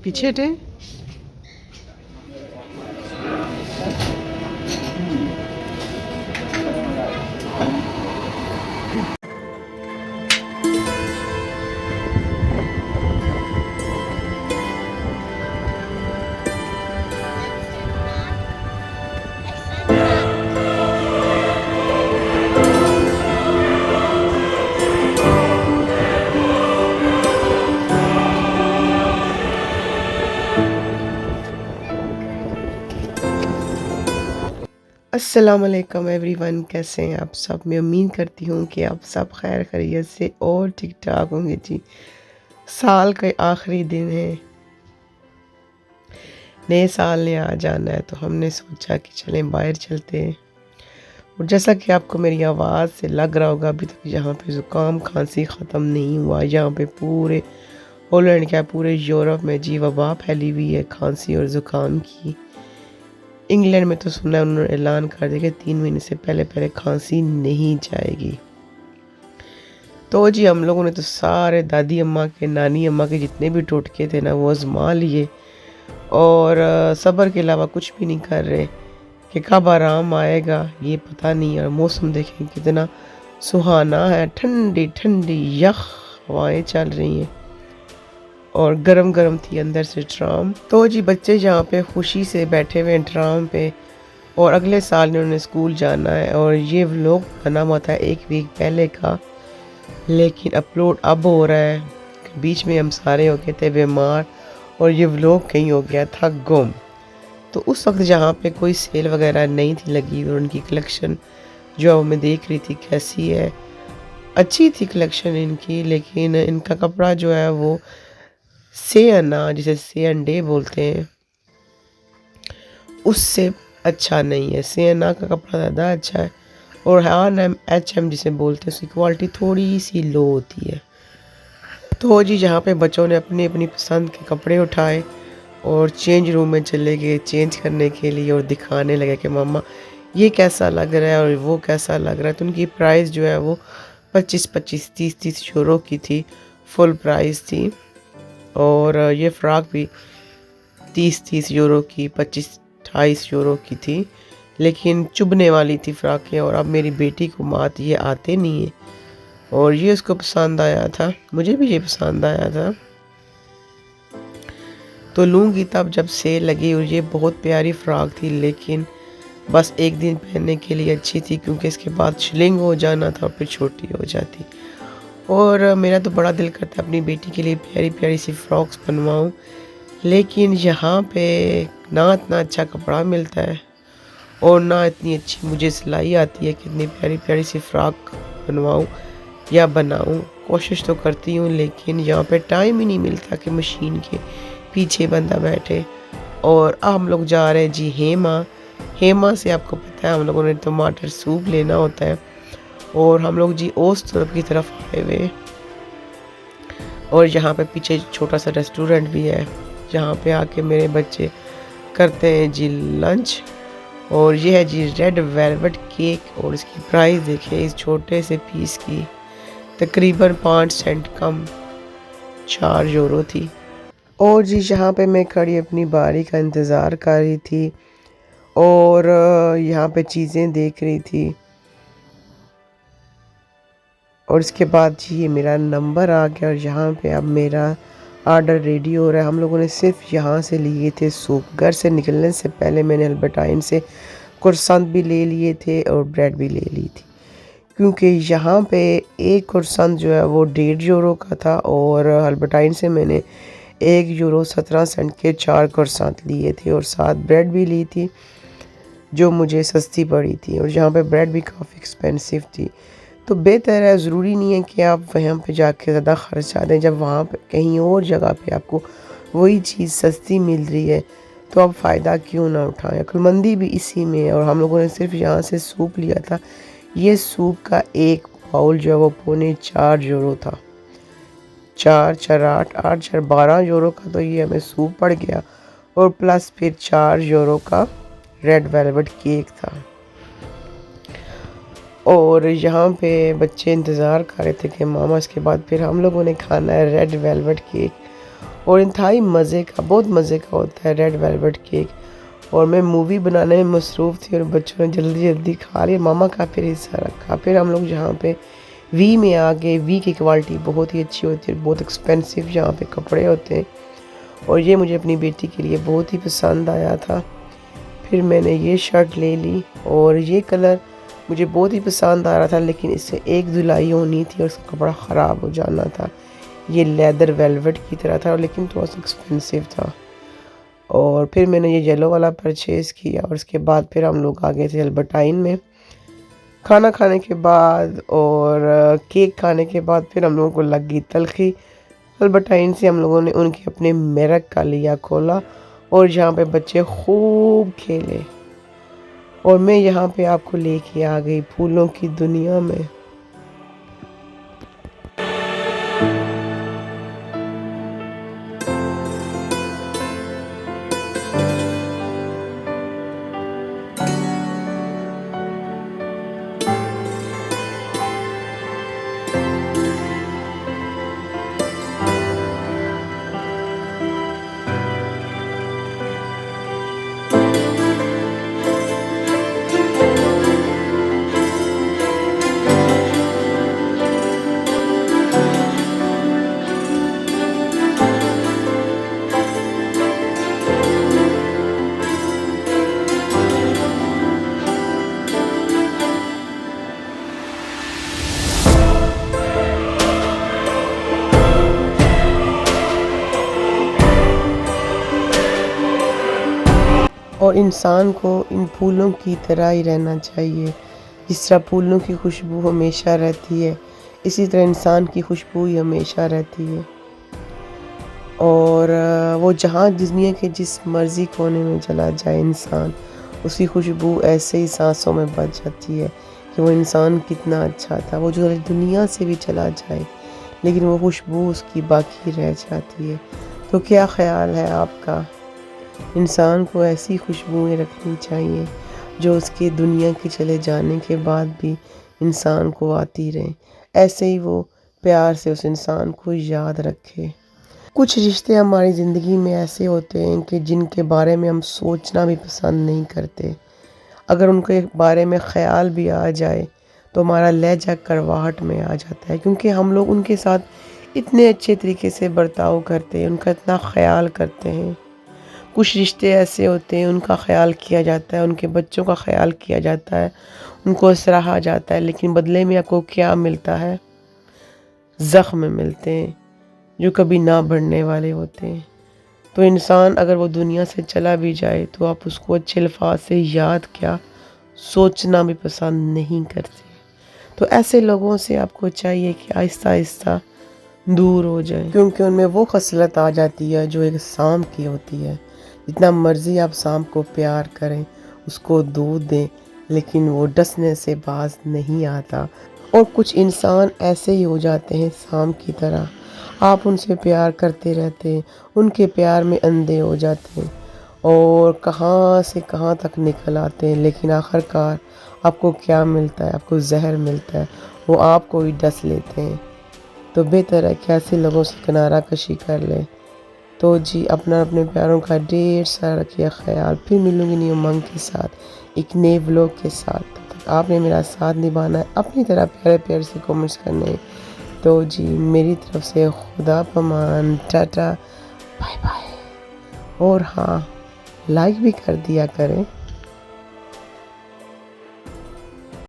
पीछे हटे। अस्सलाम वालेकुम एवरीवन, कैसे हैं आप सब। मैं उम्मीद करती हूँ कि आप सब खैर खैरियत से और ठीक ठाक होंगे जी। साल के आखिरी दिन है, नए साल ने आ जाना है, तो हमने सोचा कि चलें बाहर चलते हैं। और जैसा कि आपको मेरी आवाज़ से लग रहा होगा, अभी तक यहाँ पे ज़ुकाम खांसी ख़त्म नहीं हुआ। यहाँ पे पूरे हॉलैंड क्या पूरे यूरोप में जी वबा फैली हुई है खांसी और ज़ुकाम की। इंग्लैंड में तो सुना है उन्होंने ऐलान कर दिया कि 3 महीने से पहले पहले खांसी नहीं जाएगी। तो जी हम लोगों ने तो सारे दादी अम्मा के, नानी अम्मा के जितने भी टोटके थे ना, वो आजमा लिए और सब्र के अलावा कुछ भी नहीं कर रहे कि कब आराम आएगा ये पता नहीं। और मौसम देखें कितना सुहाना है, ठंडी ठंडी यख हवाएं चल रही हैं और गरम गरम थी अंदर से ट्राम। तो जी बच्चे यहाँ पे खुशी से बैठे हुए हैं ट्राम पे, और अगले साल इन्होंने स्कूल जाना है। और ये व्लॉग बना हुआ था 1 वीक पहले का, लेकिन अपलोड अब हो रहा है। बीच में हम सारे हो गए थे बीमार और ये व्लॉग कहीं हो गया था गुम। तो उस वक्त जहाँ पे कोई सेल वगैरह नहीं थी लगी और उनकी कलेक्शन जो मैं देख रही थी कैसी है, अच्छी थी कलेक्शन इनकी, लेकिन इनका कपड़ा जो है वो से जिसे से डे बोलते हैं उससे अच्छा नहीं है। से का कपड़ा ज़्यादा अच्छा है, और H&M जिसे बोलते हैं उसकी क्वालिटी थोड़ी सी लो होती है। तो जी जहाँ पे बच्चों ने अपनी अपनी पसंद के कपड़े उठाए और चेंज रूम में चले गए चेंज करने के लिए, और दिखाने लगे कि मम्मा ये कैसा लग रहा है और वो कैसा लग रहा है। तो उनकी प्राइस जो है वो 25-25 30-30 यूरो की थी, फुल प्राइस थी। और ये फ़्रॉक भी 30-30 यूरो की, 25-28 यूरो की थी, लेकिन चुभने वाली थी फ़्रॉकें। और अब मेरी बेटी को मात ये आते नहीं है, और ये उसको पसंद आया था, मुझे भी ये पसंद आया था, तो लूँगी तब जब सेल लगी। और ये बहुत प्यारी फ़्रॉक थी, लेकिन बस एक दिन पहनने के लिए अच्छी थी, क्योंकि इसके बाद शिलिंग हो जाना था और फिर छोटी हो जाती। और मेरा तो बड़ा दिल करता है अपनी बेटी के लिए प्यारी प्यारी सी फ़्रॉक्स बनवाऊँ, लेकिन यहाँ पे ना इतना अच्छा कपड़ा मिलता है और ना इतनी अच्छी मुझे सिलाई आती है कि इतनी प्यारी प्यारी सी फ़्रॉक बनवाऊँ या बनाऊँ। कोशिश तो करती हूँ, लेकिन यहाँ पे टाइम ही नहीं मिलता कि मशीन के पीछे बंदा बैठे। और अब हम लोग जा रहे हैं जी हेमा से, आपको पता है हम लोगों ने टमाटर सूप लेना होता है, और हम लोग जी ओस तरफ की तरफ आए हुए। और यहाँ पे पीछे छोटा सा रेस्टोरेंट भी है, जहाँ पे आके मेरे बच्चे करते हैं जी लंच। और ये है जी रेड वेलवेट केक, और इसकी प्राइस देखिए इस छोटे से पीस की तकरीबन 5 सेंट कम 4 यूरो थी। और जी यहाँ पे मैं खड़ी अपनी बारी का इंतज़ार कर रही थी और यहाँ पे चीज़ें देख रही थी। और इसके बाद जी ये मेरा नंबर आ गया, और यहाँ पे अब मेरा ऑर्डर रेडी हो रहा है। हम लोगों ने सिर्फ यहाँ से लिए थे सूप। घर से निकलने से पहले मैंने अल्बर्टाइन से कुरसंत भी ले लिए थे और ब्रेड भी ले ली थी, क्योंकि यहाँ पे एक कुरसंत जो है वो 1.5 यूरो का था, और अल्बर्टाइन से मैंने 1 यूरो 17 सेंट के 4 कुरसंत लिए थे, और साथ ब्रेड भी ली थी जो मुझे सस्ती पड़ी थी। और यहाँ पे ब्रेड भी काफ़ी एक्सपेंसिव थी। तो बेहतर है, ज़रूरी नहीं है कि आप वहाँ पे जाके ज़्यादा खर्चा दें, जब वहाँ पे कहीं और जगह पे आपको वही चीज़ सस्ती मिल रही है, तो आप फ़ायदा क्यों ना उठाएं। अक्लमंदी भी इसी में है। और हम लोगों ने सिर्फ यहाँ से सूप लिया था। ये सूप का एक बाउल जो है वो 4.25 यूरो था। 4 4 8 8 4 12 यूरो का तो ये हमें सूप पड़ गया, और प्लस फिर 4 यूरो का रेड वेलवेट केक था। और यहाँ पे बच्चे इंतज़ार कर रहे थे कि मामा इसके बाद फिर हम लोगों ने खाना है रेड वेलवेट केक। और इंतहाई मज़े का, बहुत मज़े का होता है रेड वेलवेट केक। और मैं मूवी बनाने में मसरूफ़ थी और बच्चों ने जल्दी-जल्दी खा लिया, मामा का फिर हिस्सा रखा। फिर हम लोग यहाँ पे वी में आ गए। वी की क्वालिटी बहुत ही अच्छी होती है, बहुत एक्सपेंसिव यहाँ पे कपड़े होते हैं और ये मुझे अपनी बेटी के लिए बहुत ही पसंद आया था। फिर मैंने ये शर्ट ले ली और ये कलर मुझे बहुत ही पसंद आ रहा था, लेकिन इससे एक धुलाई होनी थी और उसका कपड़ा ख़राब हो जाना था। ये लेदर वेलवेट की तरह था लेकिन थोड़ा सा एक्सपेंसिव था। और फिर मैंने ये येलो वाला परचेज़ किया और उसके बाद फिर हम लोग आ गए थे अल्बर्टाइन में। खाना खाने के बाद और केक खाने के बाद फिर हम लोगों को लग गई तलख़ी। अल्बर्टाइन से हम लोगों ने उनके अपने मिरक का लिया खोला और यहाँ पे बच्चे खूब खेले और मैं यहाँ पे आपको लेके आ गई फूलों की दुनिया में। और इंसान को इन फूलों की तरह ही रहना चाहिए। जिस तरह फूलों की खुशबू हमेशा रहती है, इसी तरह इंसान की खुशबू ही हमेशा रहती है। और वो जहाँ दुनिया के जिस मर्ज़ी कोने में चला जाए इंसान, उसकी खुशबू ऐसे ही सांसों में बच जाती है कि वो इंसान कितना अच्छा था। वो जो दुनिया से भी चला जाए लेकिन वो खुशबू उसकी बाकी रह जाती है। तो क्या ख़्याल है आपका? इंसान को ऐसी खुशबुएँ रखनी चाहिए जो उसके दुनिया के चले जाने के बाद भी इंसान को आती रहें। ऐसे ही वो प्यार से उस इंसान को याद रखे। कुछ रिश्ते हमारी ज़िंदगी में ऐसे होते हैं कि जिनके बारे में हम सोचना भी पसंद नहीं करते। अगर उनके बारे में ख़्याल भी आ जाए तो हमारा लहजा कड़वाहट में आ जाता है, क्योंकि हम लोग उनके साथ इतने अच्छे तरीके से बर्ताव करते हैं, उनका इतना ख़्याल करते हैं। कुछ रिश्ते ऐसे होते हैं उनका ख़्याल किया जाता है, उनके बच्चों का ख़्याल किया जाता है, उनको सराहा जाता है, लेकिन बदले में आपको क्या मिलता है? ज़ख्म मिलते हैं जो कभी ना बढ़ने वाले होते हैं। तो इंसान अगर वो दुनिया से चला भी जाए तो आप उसको अच्छे अल्फाज से याद क्या, सोचना भी पसंद नहीं करते। तो ऐसे लोगों से आपको चाहिए कि आहिस्ता आहिस्ता दूर हो जाए, क्योंकि उनमें वो खसलत आ जाती है जो एक सांप की होती है। जितना मर्ज़ी आप सांप को प्यार करें, उसको दूध दें, लेकिन वो डसने से बाज नहीं आता। और कुछ इंसान ऐसे ही हो जाते हैं सांप की तरह। आप उनसे प्यार करते रहते हैं, उनके प्यार में अंधे हो जाते हैं और कहाँ से कहाँ तक निकल आते हैं, लेकिन आखिरकार आपको क्या मिलता है? आपको जहर मिलता है, वो आपको ही डस लेते हैं। तो बेहतर है कि ऐसे लोगों से किनारा कशी कर लें। तो जी अपना अपने प्यारों का ढेर सारा रखिए ख्याल। फिर मिलूँगी न्यू उमंग के साथ, एक नए व्लॉग के साथ। तब तक आपने मेरा साथ निभाना है, अपनी तरह प्यारे-प्यारे से कमेंट्स करने हैं। तो जी मेरी तरफ से खुदा पमान, टाटा, बाय बाय। और हाँ, लाइक भी कर दिया करें।